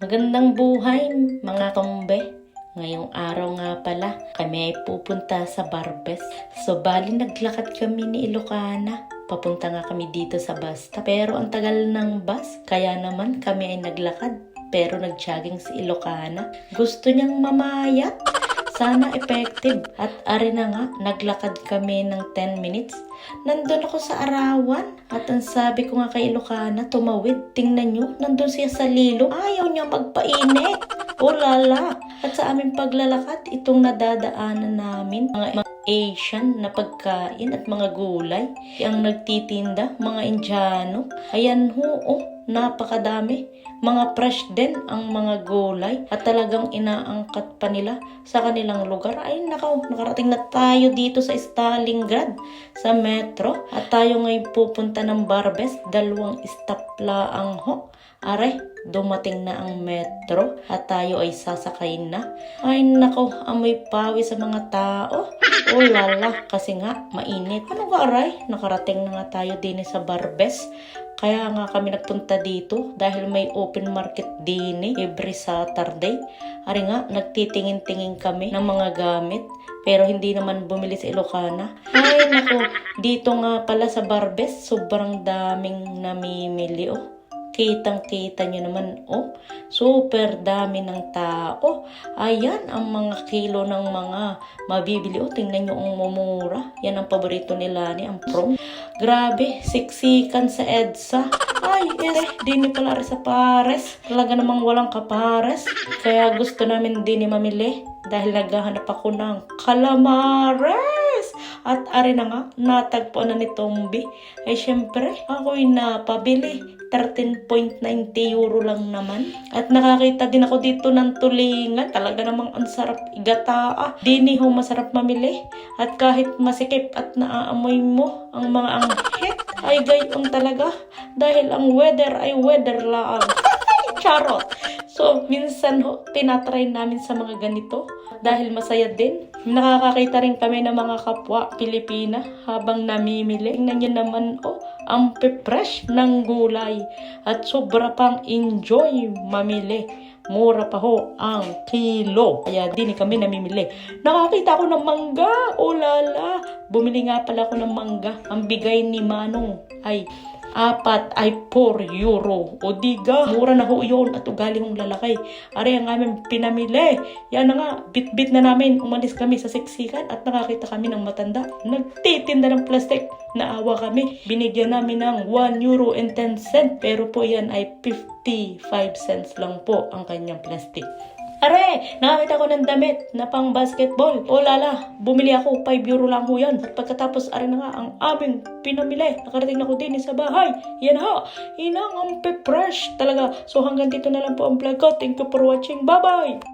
Magandang buhay mga tombe. Ngayong araw nga pala, kami ay pupunta sa Barbes. So bali naglakad kami ni Ilocana. Papunta nga kami dito sa basta. Pero ang tagal ng bus, kaya naman kami ay naglakad. Pero nag-jogging si Ilocana. Gusto niyang mamayat. Sana effective. At ari na nga, naglakad kami ng 10 minutes. Nandun ako sa arawan. At ang sabi ko nga kay Ilocana, tumawid. Tingnan nyo, nandun siya sa lilo. Ayaw niya magpainit. O lala. At sa aming paglalakad, itong nadadaanan namin, mga Asian na pagkain at mga gulay. Ang nagtitinda, mga Indiano. Ayan ho, napakadami. Mga fresh din ang mga gulay at talagang inaangkat pa nila sa kanilang lugar. Ay nakaw, nakarating na tayo dito sa Stalingrad, sa metro. At tayo ngayon pupunta ng Barbes, 2 stop laang ho. Aray, dumating na ang metro at tayo ay sasakay na. Ay nako, amoy pawi sa mga tao. Oh lala, kasi nga mainit. Ano ga aray? Nakarating na nga tayo din sa Barbes. Kaya nga kami nagpunta dito dahil may open market din every Saturday. Ari nga, nagtitingin-tingin kami ng mga gamit. Pero hindi naman bumili sa Ilocana. Ay nako, dito nga pala sa Barbes, sobrang daming namimili Kitang-kita nyo naman, super dami ng tao. Ayan, ang mga kilo ng mga mabibili. Tingnan nyo ang mumura. Yan ang paborito nila ni ang prom. Grabe, siksikan sa EDSA. Ay, dini pala rin sa pares. Talaga namang walang kapares. Kaya gusto namin din mamili. Dahil naghahanap ako ng calamares. At ari na nga, natagpuan na ni Tombi. Ay syempre, ako'y napabili. 13.90 euro lang naman. At nakakita din ako dito ng tulingan. Talaga namang ang sarap igataa. Dini ho masarap mamili. At kahit masikip at naaamoy mo ang mga anghit, ay gayong talaga. Dahil ang weather ay weather lang. Charot! So, minsan tinatry namin sa mga ganito dahil masaya din. Nakakakita rin kami ng mga kapwa Pilipina habang namimili. Tingnan nyo naman, ang fresh ng gulay at sobra pang enjoy mamili. Mura pa ang kilo. Kaya din kami namimili. Nakakita ako ng mangga. Lala. Bumili nga pala ako ng mangga. Ang bigay ni Manong ay 4 ay 4 euro. O diga, mura na ho yun at ugaling ng lalaki. Ari ang aming pinamili. Yan na nga, bit-bit na namin. Umalis kami sa siksikan at nakakita kami ng matanda. Nagtitinda ng plastic. Naawa kami. Binigyan namin ng 1 euro and 10 cent. Pero po yan ay 55 cents lang po ang kanyang plastic. Are, nakakita ko ng damit na pang basketball. Lala, bumili ako, 5 euro lang ho yan. At pagkatapos, are na nga ang aming pinamili. Nakarating na ko din sa bahay. Yan ha, inang ang fresh talaga. So hanggang dito na lang po ang vlog ko. Thank you for watching. Bye-bye!